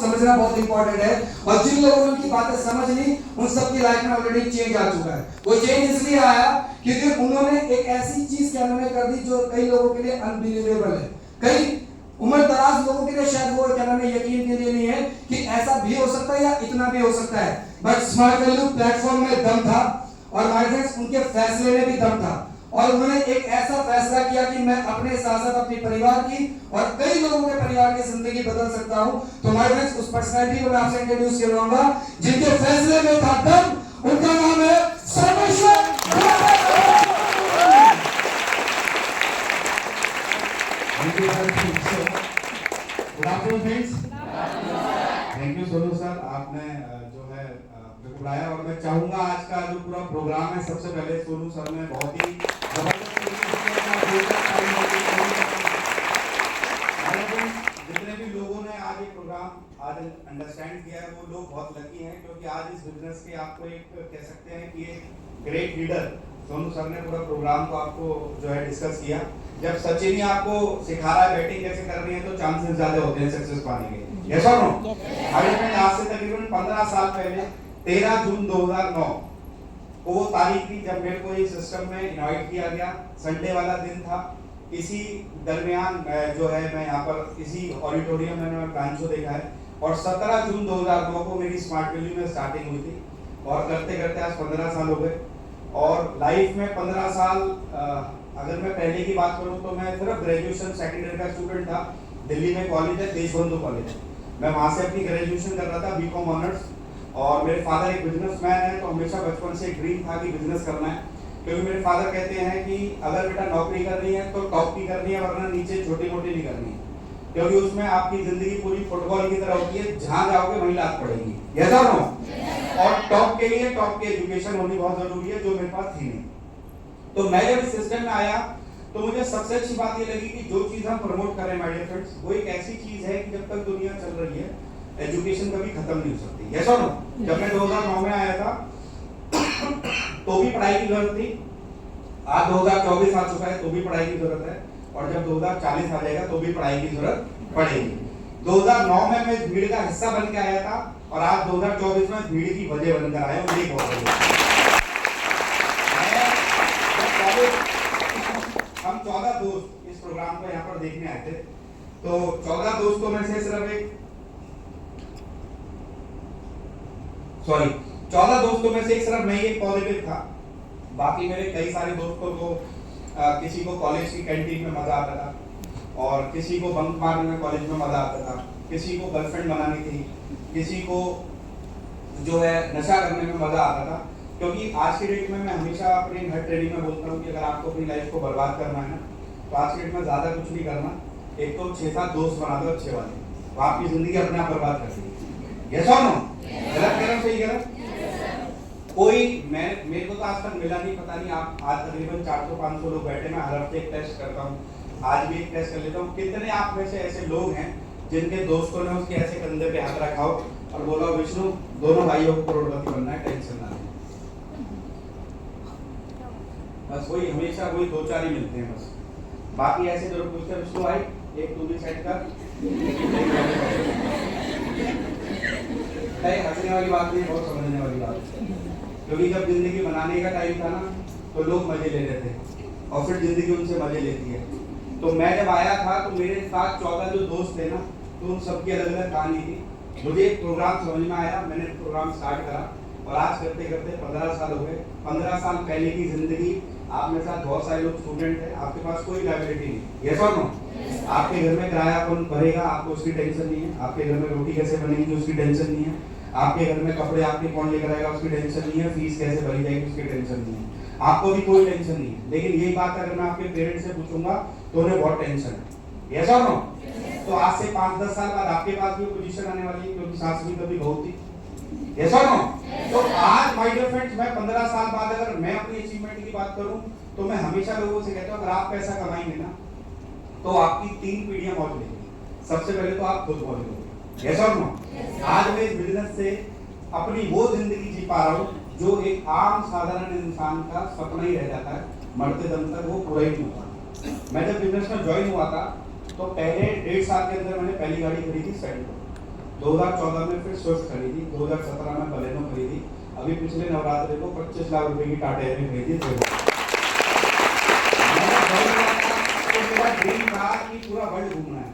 समझना बहुत इंपॉर्टेंट है। और जिन लोगों ने उनकी बातें समझ ली उन सबकी लाइफ में ऑलरेडी चेंज आ चुका है। वो चेंज इसलिए आया क्योंकि उन्होंने एक ऐसी चीज क्या उन्होंने कर दी जो कई लोगों के लिए अनबिलीवेबल है, कई उम्र दराज लोगों के लिए शायद वो क्या नाम है यकीन के लिए नहीं है कि ऐसा भी हो सकता है या इतना भी हो सकता है। बट स्मार्ट वैल्यू प्लेटफॉर्म में दम था और माय फ्रेंड्स उनके फैसले में भी दम था और उन्होंने एक ऐसा फैसला किया कि मैं अपने साथ साथ अपने परिवार की और कई लोगों के परिवार की जिंदगी बदल सकता हूं। तो माय फ्रेंड्स उस पर्सनालिटी को मैं आपसे इंट्रोड्यूस करवाऊंगा जिनके फैसले में था दम। उनका नाम है Sarveshwar. Good afternoon friends. Thank you Sonu sir, आपने जो है बुलाया और मैं चाहूंगा आज का जो पूरा प्रोग्राम है सबसे पहले सोनू सर ने बहुत ही जितने भी लोगों ने आज ये प्रोग्राम आज अंडरस्टैंड किया है वो लोग बहुत लकी हैं क्योंकि आज इस बिजनेस के आपको एक कह सकते हैं कि एक ग्रेट लीडर सोनू सर ने पूरा प्रोग्राम को आपको जो है डिस्कस किया। जब सचिन ही आपको सिखा रहा है बैटिंग कैसे करनी है तो चांसेस ज्यादा होते हैं सक्सेस पाने के। यस और नो? आज से तकरीबन 15 साल पहले 13 जून 2009 वो तारीख थी जब मेरे को इस सिस्टम में इनवाइट किया गया। संडे वाला दिन था। इसी दरमियान जो है मैं यहाँ पर इसी ऑडिटोरियम में मैंने प्लान शो देखा है और 17 जून 2009 को मेरी स्मार्ट वैल्यू में स्टार्टिंग हुई थी और करते करते आज 15 साल हो गए। और लाइफ में 15 साल अगर मैं पहले की बात करूं तो मैं सिर्फ ग्रेजुएशन सेकंड ईयर का स्टूडेंट था। दिल्ली में कॉलेज है देशबंधु कॉलेज, मैं वहां से अपनी ग्रेजुएशन कर रहा था बीकॉम ऑनर्स। और मेरे फादर एक बिजनेसमैन है तो हमेशा बचपन से एक ड्रीम था कि बिजनेस करना है क्योंकि मेरे फादर कहते हैं कि अगर बेटा नौकरी करनी है तो टॉप की करनी है वरना नीचे छोटी मोटी नहीं करनी है क्योंकि उसमें आपकी जिंदगी पूरी फुटबॉल की तरह होती है, जहां जाओगे वहीं लात पड़ेगी। यस और नो? और टॉप के लिए टॉप की एजुकेशन होनी बहुत जरूरी है जो मेरे पास थी नहीं। तो मैं जब इस सिस्टम में आया तो मुझे सबसे अच्छी बात ये लगी कि जो चीज हम प्रमोट करें माय डियर फ्रेंड्स वो एक ऐसी चीज है कि जब तक दुनिया चल रही है एजुकेशन कभी खत्म नहीं हो सकती। यस और नो? जब मैं 2009 में आया था तो भी पढ़ाई की जरूरत थी। आज 2024 आ चुका है तो भी पढ़ाई की जरूरत है और जब 2040 आ जाएगा तो भी पढ़ाई की जरूरत पड़ेगी। 2009 में मैं भीड़ का हिस्सा बन के आया था और आज 2024 में भीड़ की वजह बनकर आया हूं। ये बहुत हम 14 दोस्त इस प्रोग्राम को यहाँ पर देखने आए थे तो 14 दोस्तों में से सिर्फ 14 दोस्तों में से सिर्फ मैं ही एक पॉजिटिव था। बाकी मेरे कई सारे दोस्तों को किसी को कॉलेज की कैंटीन में मजा आता था और किसी को बंक मारने में कॉलेज में मजा आता था, किसी को गर्लफ्रेंड बनानी थी, किसी को जो है नशा करने में मजा आता था। क्योंकि आज की डेट में मैं हमेशा अपनी हर ट्रेनिंग में बोलता हूँ कि अगर आपको अपनी लाइफ को बर्बाद करना है ना तो आज की डेट में ज्यादा कुछ नहीं करना, एक तो 6-7 दोस्त बना दो अच्छे वाले, तो आपकी जिंदगी अपने आप बर्बाद कर देगी। यस और नो? गलत कह रहा हूं सही कह रहा हूं? कोई मेरे को तो आज तक मिला नहीं, पता नहीं आप आज तकरीबन 400-500 लोग बैठे, मैं हर हफ्ते एक टेस्ट करता हूँ, आज भी एक टेस्ट कर लेता हूँ। कितने आप में से ऐसे लोग हैं जिनके दोस्तों ने उसके ऐसे कंधे पे हाथ रखा हो और बोला विष्णु दोनों भाइयों को करोड़पति बनना है, टेंशन ना ले। बस वही हमेशा वही 2-4 ही मिलते हैं बस, बाकी ऐसे जरूर पूछते हैं विष्णु भाई एक तू भी सेट कर। हंसने वाली बात नहीं, बहुत समझने वाली बात है क्योंकि जब जिंदगी बनाने का टाइम था ना तो लोग मजे ले रहे थे और फिर जिंदगी उनसे मजे लेती है। तो मैं जब आया था तो मेरे साथ 14 जो दोस्त थे ना तो उन सबकी अलग अलग कहानी थी। मुझे एक प्रोग्राम समझ में आया, मैंने प्रोग्राम स्टार्ट करा और आज करते करते 15 साल हो गए। 15 साल पहले की जिंदगी, आप मेरे साथ बहुत सारे लोग स्टूडेंट हैं, आपके पास कोई लायबिलिटी नहीं। यस और नो? आपके घर में किराया कौन भरेगा आपको उसकी टेंशन नहीं है, आपके घर में रोटी कैसे बनेगी उसकी टेंशन नहीं है, आपके घर में कपड़े आपके कौन लेकर आएगा उसकी टेंशन नहीं है, फीस कैसे भरी जाएगी उसकी टेंशन नहीं है, आपको भी कोई टेंशन नहीं है। लेकिन यही बात अगर मैं आपके पेरेंट्स से पूछूंगा तो उन्हें बहुत टेंशन है। यस और नो? तो आज से 5-10 साल बाद आपके पास भी पोजीशन आने वाली है क्योंकि सास भी कभी बहू थी। यस और नो? तो आज माय डियर फ्रेंड्स मैं 15 साल बाद अगर मैं अपनी अचीवमेंट की बात करूं तो मैं हमेशा लोगों से कहता हूं अगर आप पैसा कमाएंगे ना तो आपकी 3 पीढ़ियां मौज लेंगी। सबसे पहले तो आप खुद मौज लोगे। यस और नो? आज मैं इस बिजनेस से अपनी वो जिंदगी जी पा रहा हूँ जो एक आम साधारण इंसान का सपना ही रह जाता है, मरते दम तक वो पूरा ही नहीं होता। मैं जब बिजनेस में ज्वाइन हुआ था तो पहले 1.5 साल के अंदर मैंने पहली गाड़ी खरीदी सेंट्रो 2014 में फिर स्विफ्ट खरीदी, 2017 में बलेनो खरीदी, अभी पिछले नवरात्रि को 25 लाख रुपए की टाटा एयरवे खरीदी। तो मेरा ड्रीम था कि पूरा वर्ल्ड घूमना है।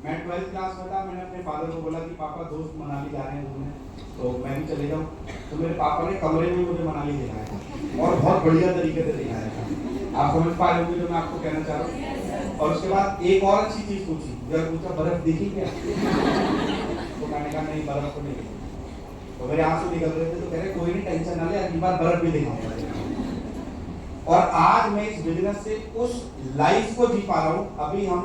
मैं 12th क्लास में था, मैंने अपने फादर को बोला कि पापा दोस्त मनाली जा रहे हैं घूमने, तो मैं भी चले जाऊँ। तो मेरे पापा ने कमरे में मुझे मनाली दिखाया और बहुत बढ़िया तरीके से दिखाया था। आप समझ पा रहे होंगे जो मैं आपको कहना चाह रहा हूँ। और उसके बाद एक और अच्छी चीज पूछी, जब पूछा बर्फ दिखी क्या? तो मैंने कहा नहीं, बर्फ तो नहीं दिखी। तो मेरे आंसू निकल रहे थे, तो कह रहे कोई नहीं, टेंशन ना ले, अगली बार बर्फ भी दिखाऊंगा। और आज मैं इस बिजनेस से उस लाइफ को जी पा रहा हूँ। अभी हम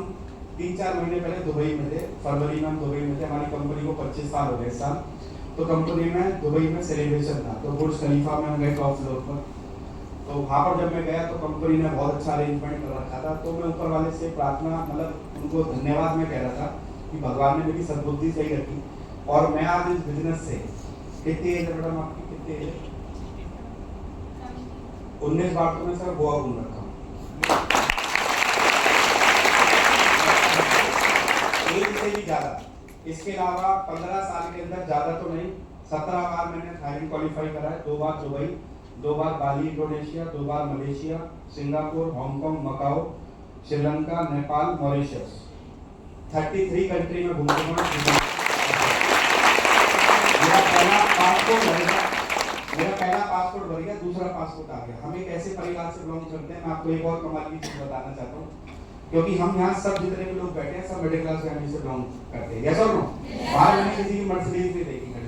3-4 महीने पहले दुबई में थे, फरवरी में हम दुबई में थे। हमारी कंपनी को 25 साल हो गए इस साल। तो कंपनी में दुबई में सेलिब्रेशन था, तो बुर्ज खलीफा में हम गए टॉप फ्लोर पर। तो वहाँ पर जब मैं गया तो कंपनी ने बहुत अच्छा अरेंजमेंट कर रखा था। तो मैं ऊपर वाले से प्रार्थना, मतलब उनको धन्यवाद मैं कह रहा था कि भगवान ने मेरी सद्बुद्धि सही रखी और मैं आज इस बिजनेस से, कितनी एज है मैडम आपकी, कितनी एज है? 19 बार तो मैं सर गोवा घूम रखा हूँ। एक से भी ज्यादा। इसके अलावा 15 साल के अंदर ज्यादा तो नहीं, 17 बार मैंने थाईलैंड क्वालिफाई करा है, 2 बार दुबई, 2 बार बाली इंडोनेशिया, 2 बार Malaysia, Singapore, Hong Kong, Macau, Sri Lanka, Nepal, Mauritius, 33 country में घूम चुका हूं। मेरा पहला पासपोर्ट भर गया, दूसरा पासपोर्ट आ गया। हम एक ऐसे परिवार से बिलोंग करते हैं। मैं आपको एक और कमाल की चीज बताना चाहता हूँ, क्योंकि हम यहाँ सब जितने भी लोग बैठे हैं सब मिडिल क्लास फैमिली से बिलोंग करते हैं। यस और नो? बाहर मैंने किसी की मर्सिडीज नहीं देखी खड़ी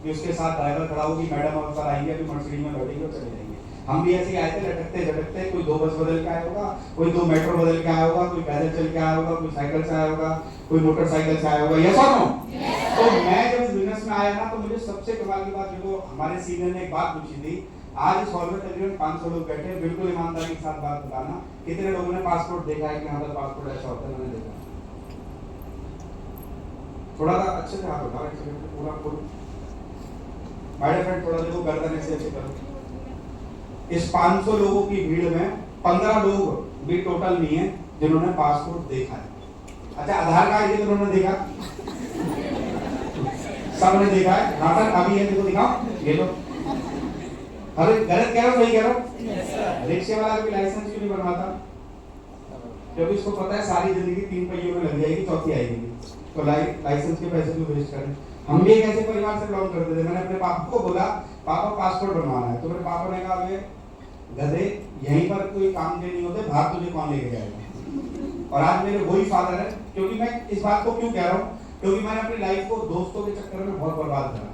कि उसके साथ ड्राइवर खड़ा होगी, मैडम और सर आएंगे, अभी मर्सिडीज में बैठेंगे और चले जाएंगे। हम भी ऐसे ही आए थे, लटकते झटकते, कोई 2 बस बदल के आया होगा, कोई 2 मेट्रो बदल के आया होगा, कोई पैदल चल के आया होगा, कोई साइकिल से आया होगा, कोई मोटरसाइकिल से आया होगा। यस और नो? तो मैं जब इस बिजनेस में आया ना, तो मुझे सबसे कमाल की बात, देखो हमारे सीनियर ने एक बात पूछी थी, आज इस हॉल में तकरीबन 500 लोग बैठे हैं, बिल्कुल ईमानदारी के साथ बात बताना, कितने लोगों ने पासपोर्ट देखा है कि हाँ पासपोर्ट ऐसा होता है? मैंने देखा। थोड़ा सा अच्छे से हाथ उठाओ, एक सेकंड, पूरा फुल माय फ्रेंड, थोड़ा देखो, गर्दन ऐसे ऐसे करो। इस 500 लोगों की भीड़ में 15 लोग भी टोटल नहीं है जिन्होंने पासपोर्ट देखा है। अच्छा, आधार कार्ड ये जिन्होंने देखा, सबने देखा है। नाटक अभी है, देखो दिखाओ, ये लो। अरे गलत कह रहा हूं, सही कह रहा हूं? रिक्शे वाला भी लाइसेंस क्यों नहीं बनवाता? क्योंकि उसको पता है सारी जिंदगी 3 पहियों में लग जाएगी, चौथी आएगी, तो लाइसेंस के पैसे क्यों वेस्ट करें? हम भी एक ऐसे परिवार से बिलोंग करते थे। मैंने अपने पापा को बोला, पापा पासपोर्ट बनवाना है, तो मेरे पापा ने कहा, वे गधे, यहीं पर कोई काम के नहीं होते, बाहर तुझे कौन लेके जाएगा? और आज मेरे वही फादर है। क्योंकि मैं इस बात को क्यों कह रहा हूँ, क्योंकि मैंने अपनी लाइफ को दोस्तों के चक्कर में बहुत बर्बाद करा।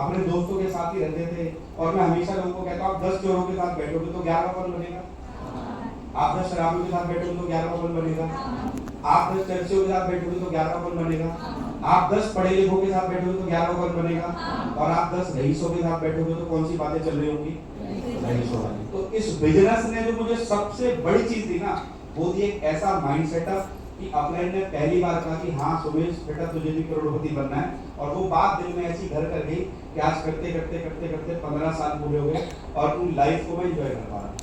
अपने दोस्तों के साथ ही रहते थे, और मैं हमेशा लोगों को कहता हूँ, आप 10 चोरों के साथ बैठोगे तो 11वां कौन बनेगा? आप 10 शराबियों के साथ बैठोगे तो 11वां कौन बनेगा? आप 10 चर्चियों के साथ बैठोगे तो 11वां कौन बनेगा? आप 10 पढ़े लिखों के साथ बैठोगे तो 11वां कौन बनेगा? और आप 10 रईसों के साथ बैठोगे तो कौन सी बातें चल रही होंगी? रईसों वाली। तो इस बिजनेस ने जो मुझे सबसे बड़ी चीज दी ना, वो थी एक ऐसा माइंड सेटअप कि अपने ने पहली बार कहा कि हाँ सुमेश बेटा, तुझे भी करोड़पति बनना है। और वो बात दिल में ऐसी घर कर गई कि आज करते करते करते करते 15 साल पूरे हो गए और अपनी लाइफ को मैं एंजॉय कर पा रहा हूँ।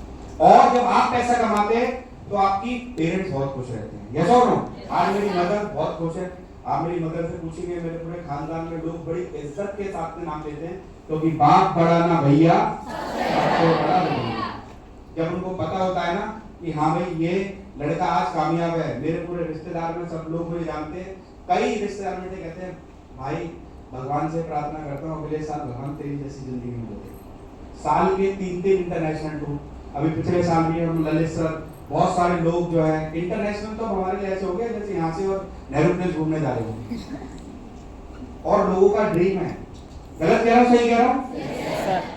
और जब आप पैसा कमाते हैं तो आपकी पेरेंट्स बहुत खुश रहते हैं। यस और नो? आज मेरी मदर बहुत खुश है। आप मेरी मदर से पूछेंगे, मेरे पूरे खानदान में लोग बड़ी इज्जत के साथ में नाम लेते हैं, क्योंकि बाप बड़ा ना भैया, सबसे बड़ा भैया। जब उनको पता होता है ना कि हाँ भाई ये लड़का आज कामयाब है, मेरे पूरे रिश्तेदार में सब लोग मुझे जानते हैं। कई रिश्तेदार मुझे कहते हैं, भाई भगवान से प्रार्थना करता हूँ अगले साल भगवान तेरी जैसी जिंदगी में दे। साल के 3 इंटरनेशनल टूर, अभी पिछले साल भी हम ललित सर, बहुत सारे लोग जो है इंटरनेशनल, तो हमारे लिए ऐसे हो गए जैसे यहाँ से और नेहरू प्लेस घूमने जा रहे हो। और लोगों का ड्रीम है, गलत कह रहा हूँ, सही कह रहा हूँ?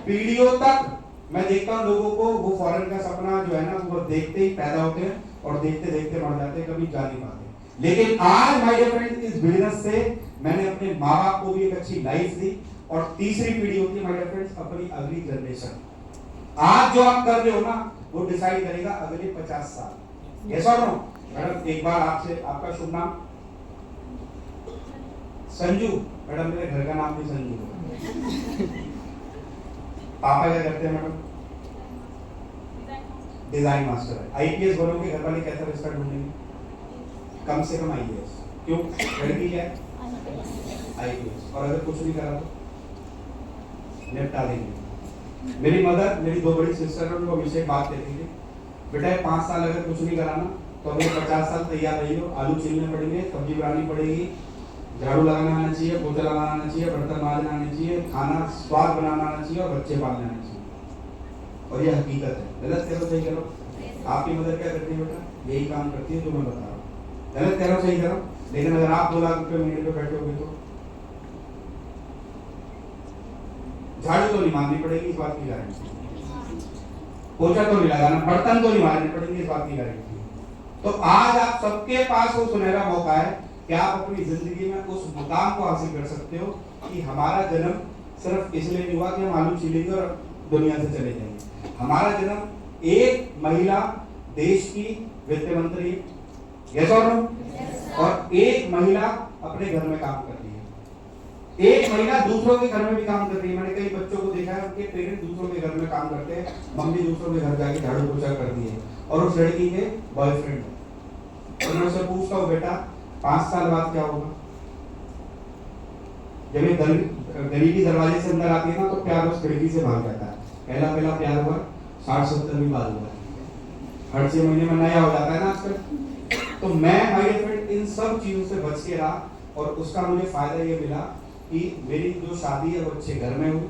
पीढ़ियों तक मैं देखता हूँ लोगों को, वो फॉरेन का सपना जो है ना, वो देखते ही पैदा होते हैं और देखते देखते मर जाते हैं, कभी जा नहीं पाते। लेकिन आज माय डियर फ्रेंड्स, इस बिजनेस से मैंने अपने माँ बाप को भी एक अच्छी लाइफ दी, और तीसरी पीढ़ी होती है माय डियर फ्रेंड्स अपनी अगली जनरेशन। आज जो आप कर रहे हो ना, वो डिसाइड करेगा अगले 50 साल। यस और नो? मैडम एक बार आपसे, आपका शुभ नाम? संजू। मैडम मेरे घर का नाम भी संजू है। पापा क्या करते हैं मैडम? डिजाइन मास्टर है। आईपीएस बनोगे, घर वाले कैसा रिश्ता ढूंढेंगे? कम से कम आईपीएस। क्यों? लड़की क्या है? IPS, और अगर कुछ नहीं करा तो निपटा देंगे। मेरी मदर, मेरी 2 बड़ी सिस्टर है, उनको हमेशा एक बात कहती थी, बेटा 5 साल अगर कुछ नहीं कराना तो अगले 50 साल तैयार रही हो, आलू छीलने पड़ेंगे, सब्जी बनानी पड़ेगी, झाड़ू लगाना आना चाहिए, पोछा लगाना आना चाहिए, बर्तन मांजना आना चाहिए, खाना स्वाद बनाना आना चाहिए और बच्चे पालने आना चाहिए। और ये हकीकत है। गलत करो सही करो, आपकी मदर क्या करती है बेटा? यही काम करती है जो मैं बता रहा हूँ। गलत करो सही करो, लेकिन अगर आप 2 लाख रुपए महीने पे बैठोगे तो झाड़ू तो नहीं मारनी पड़ेगी, इस बात की गारंटी। पोछा तो नहीं लगाना, बर्तन तो नहीं मारने पड़ेंगे, इस बात की गारंटी। तो आज आप सबके पास वो सुनहरा मौका है कि आप अपनी जिंदगी में उस मुकाम को हासिल कर सकते हो कि हमारा जन्म सिर्फ इसलिए नहीं हुआ कि हम आलू छीलेंगे और दुनिया से चले जाएंगे। हमारा जन्म एक महिला देश की वित्त मंत्री, यस और नो, और एक महिला अपने घर में काम कर रही है, एक महिला दूसरों के घर में भी काम कर रही है। मैंने कई बच्चों को देखा है, उनके पेरेंट्स दूसरों के घर में काम करते हैं, मम्मी दूसरों के घर जाके झाड़ू पोछा करती है, और उस लड़की के बॉयफ्रेंड है। और मैं उससे पूछता हूँ, बेटा 5 साल बाद क्या होगा? जब ये गरीबी दरवाजे से अंदर आती है ना, तो प्यार उस खिड़की से भाग जाता है। पहला प्यार हुआ, 60-70 भी बाद हुआ, हर 6 महीने में नया हो जाता है ना आजकल। तो मैं माय डियर फ्रेंड इन सब चीजों से बच के रहा, और उसका मुझे फायदा ये मिला कि मेरी जो शादी है वो अच्छे घर में हुई,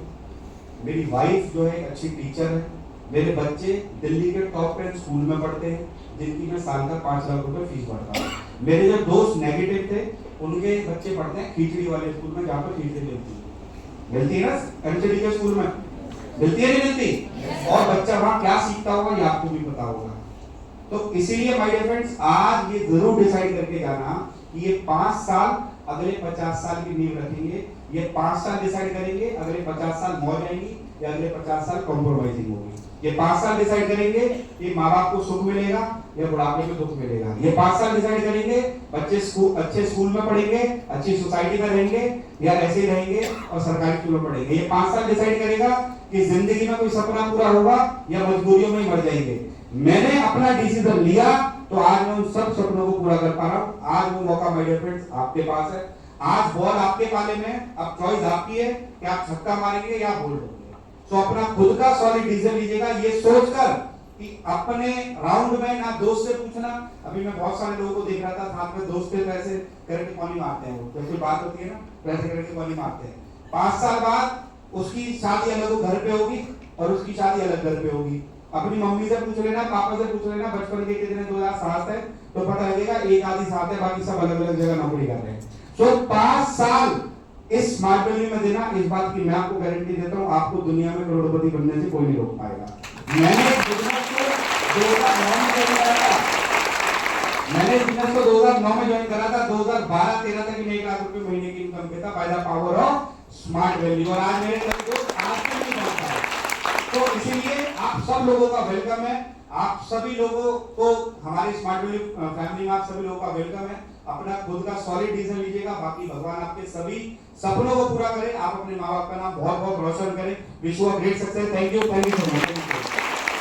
मेरी वाइफ जो है अच्छी टीचर है, मेरे बच्चे दिल्ली के टॉप 10 स्कूल में पढ़ते हैं, जिनकी मैं साल का 5 लाख रुपए फीस भरता हूँ। मेरे जो दोस्त नेगेटिव थे, उनके बच्चे पढ़ते हैं खिचड़ी वाले स्कूल में, जहाँ पे खिचड़ी मिलती है ना, एमसीडी के स्कूल में मिलती है, नहीं मिलती? और बच्चा वहाँ क्या सीखता होगा ये आपको भी पता होगा। तो इसीलिए माय डियर फ्रेंड्स, आज ये जरूर डिसाइड करके जाना कि ये 5 साल अगले 50 साल की नींव रखेंगे। ये 5 साल डिसाइड करेंगे अगले 50 साल मौज आएगी या अगले 50 साल कॉम्प्रोमाइजिंग होगी। ये 5 साल डिसाइड करेंगे कि माँ बाप को सुख मिलेगा या बुढ़ापे में दुख मिलेगा। ये 5 साल डिसाइड करेंगे बच्चे अच्छे स्कूल में पढ़ेंगे, अच्छी सोसाइटी में रहेंगे या ऐसे ही रहेंगे और सरकारी स्कूल में पढ़ेंगे। ये 5 साल डिसाइड करेगा कि जिंदगी में कोई सपना पूरा होगा या मजबूरियों में मर जाएंगे। मैंने अपना डिसीजन लिया, तो आज मैं उन सब सपनों को पूरा कर पा रहा हूँ। आज वो मौका माय डियर फ्रेंड्स आपके पास है, आज बॉल आपके पाले में, अब चॉइस आपकी है कि आप छक्का मारेंगे या बोल्ड होंगे। तो अपना खुद का सॉलिड डिसीजन लीजिएगा, ये सोचकर कि अपने राउंड में ना दोस्त से पूछना। अभी मैं बहुत सारे लोगों को देख रहा था, साथ में दोस्त थे, ऐसे करके कॉली मारते हैं, वो जब कोई बात होती है ना वैसे करके कॉली मारते हैं। 5 साल बाद उसकी शादी अलग घर पे होगी और उसकी शादी अलग घर पे होगी। अपनी मम्मी से पूछ लेना, पापा से पूछ लेना, बचपन के कितने 2007 है, तो पता लगेगा एक आधी साथ है, बाकी सब अलग अलग जगह नौकरी कर रहे हैं। तो 5 साल इस स्मार्ट वैल्यू में देना, इस बात की मैं आपको गारंटी देता हूं, आपको दुनिया में करोड़पति बनने से कोई नहीं रोक पाएगा। मैंने बिजनेस को 2009 में ज्वाइन करा था, मैंने बिजनेस को 2009 में ज्वाइन करा था, 2012-13 तक मैं 1 लाख रुपए महीने की इनकम पे था by the power of smart value. और आज मेरे दोस्त आज तक नहीं जानता है। तो इसीलिए आप सब लोगों का वेलकम है, आप सभी लोगों को हमारे स्मार्ट वैल्यू फैमिली में आप सभी लोगों का वेलकम है। अपना खुद का सॉलिड डिसीजन लीजिएगा, बाकी भगवान आपके सभी सपनों को पूरा करे, आप अपने माँ बाप का नाम बहुत बहुत रोशन करें। Wish you a great success. Thank you so much.